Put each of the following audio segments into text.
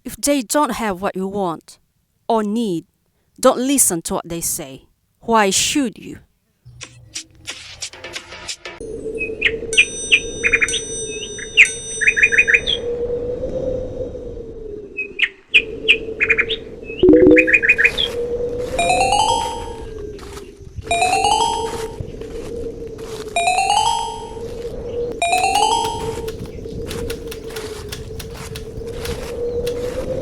If they don't have what you want or need, don't listen to what they say. Why should you?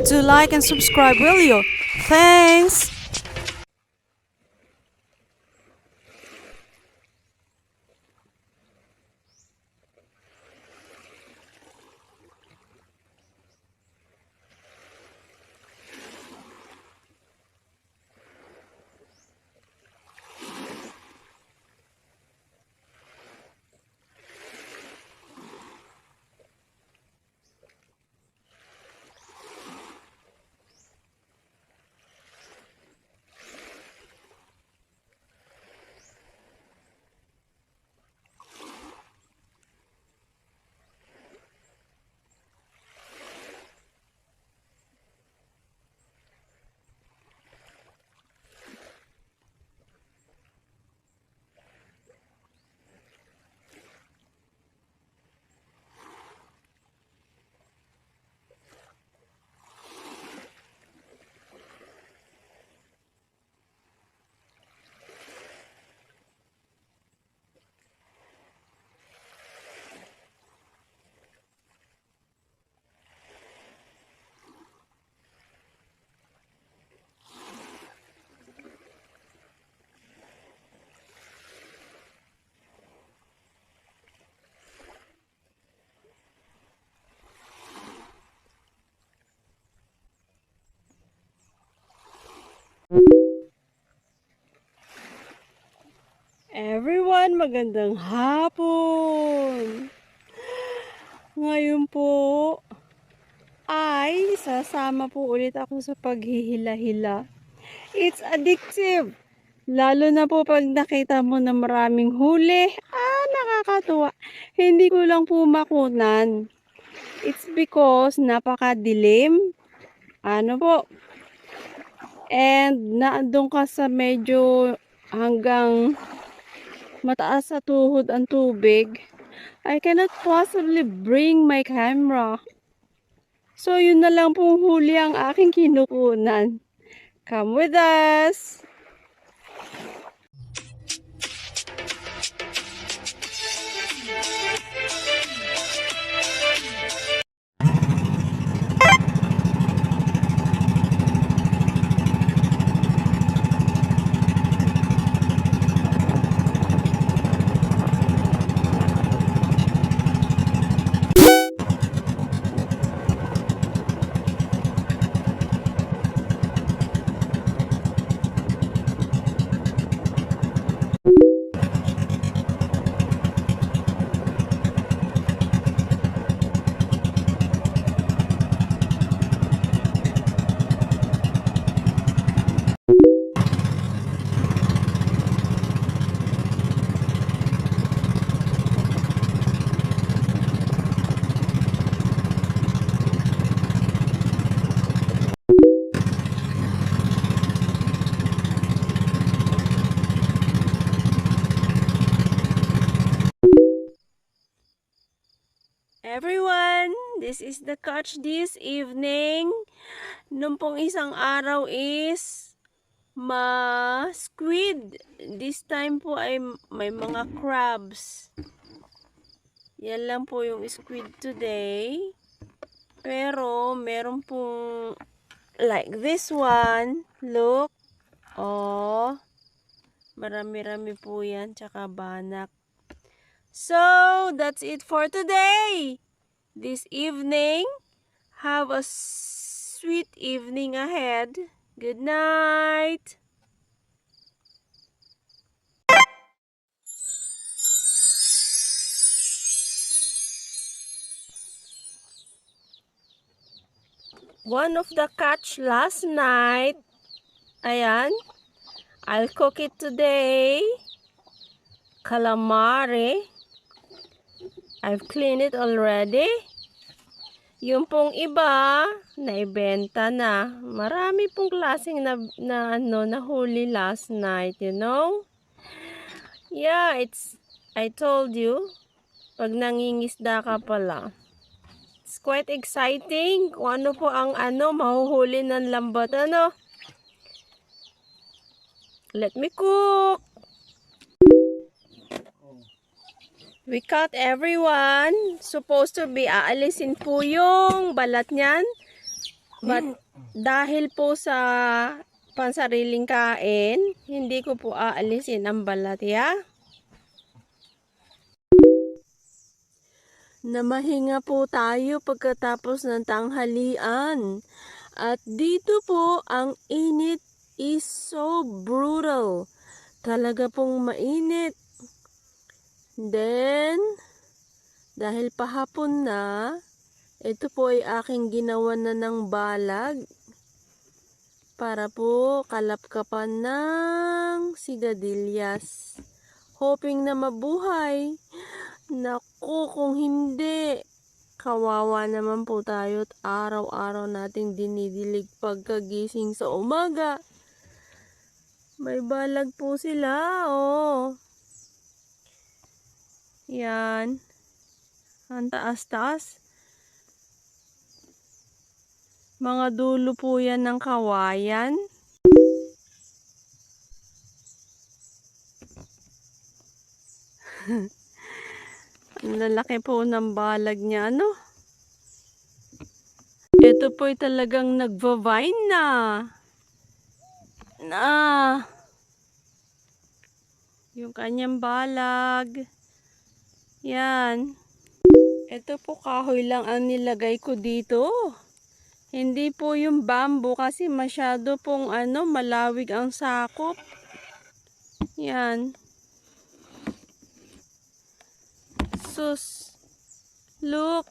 Do like and subscribe, will you? Thanks! Everyone, magandang hapon! Ngayon po ay sasama po ulit ako sa paghihila-hila. It's addictive! Lalo na po pag nakita mo na maraming huli. Nakakatuwa. Hindi ko lang po makunan. It's because napakadilim. Ano po? And naandun ka sa medyo hanggang mataas sa tuhod ang tubig. I cannot possibly bring my camera. So, yun na lang pong huli ang aking kinukunan. Come with us! Everyone, this is the catch this evening. Nung pong isang araw is squid. This time po ay may mga crabs. Yan lang po yung squid today. Pero meron pong like this one. Look. Oh. Marami-rami po yan. Tsaka banak. So, that's it for today. This evening. Have a sweet evening ahead. Good night. One of the catch last night. Ayan. I'll cook it today. Calamari. I've cleaned it already. Yung pong iba, naibenta na. Marami pong klaseng nahuli last night, you know? Yeah, I told you, pag nangingisda ka pala. It's quite exciting kung ano po ang mahuhuli ng lambat, Let me cook. We caught everyone. Supposed to be aalisin po yung balat niyan. But dahil po sa pansariling kain, hindi ko po aalisin ang balat, ya. Namahinga po tayo pagkatapos ng tanghalian. At dito po, ang init is so brutal. Talaga pong mainit. Then, dahil pahapon na, ito po ay aking ginawa na ng balag para po kalapkapan ng sigadilyas. Hoping na mabuhay. Naku, kung hindi, kawawa naman po tayo at araw-araw nating dinidilig pagkagising sa umaga. May balag po sila, oh. Yan. Ang taas-taas. Mga dulo po yan ng kawayan. Ang lalaki po ng balag niya, Ito po'y talagang nagva-vine na. Yung kanyang balag. Yan. Ito po kahoy lang ang nilagay ko dito. Hindi po yung bamboo kasi masyado pong malawig ang sakop. Yan. Sus. Look.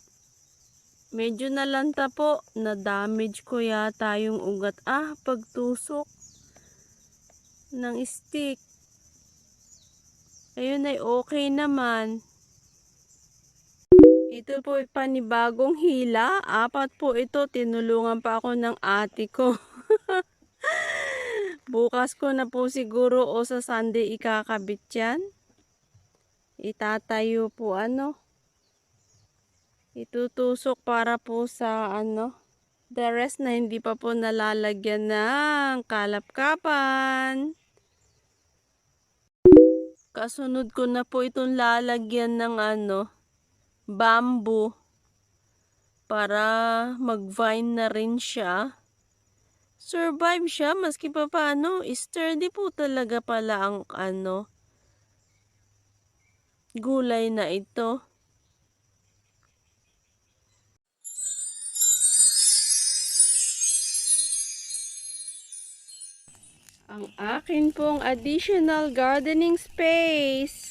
Medyo nalanta po. Na-damage ko yata yung ugat. Pagtusok ng stick. Ayun ay okay naman. Ito po ay panibagong hila. 4 po ito. Tinulungan pa ako ng ate ko. Bukas ko na po siguro o sa Sunday ikakabit yan. Itatayo po itutusok para po sa the rest na hindi pa po nalalagyan ng kalapkapan. Kasunod ko na po itong lalagyan ng bamboo para mag-vine na rin siya. Survive siya maski pa paano. Sturdy po talaga pala ang gulay na ito. Ang akin pong additional gardening space.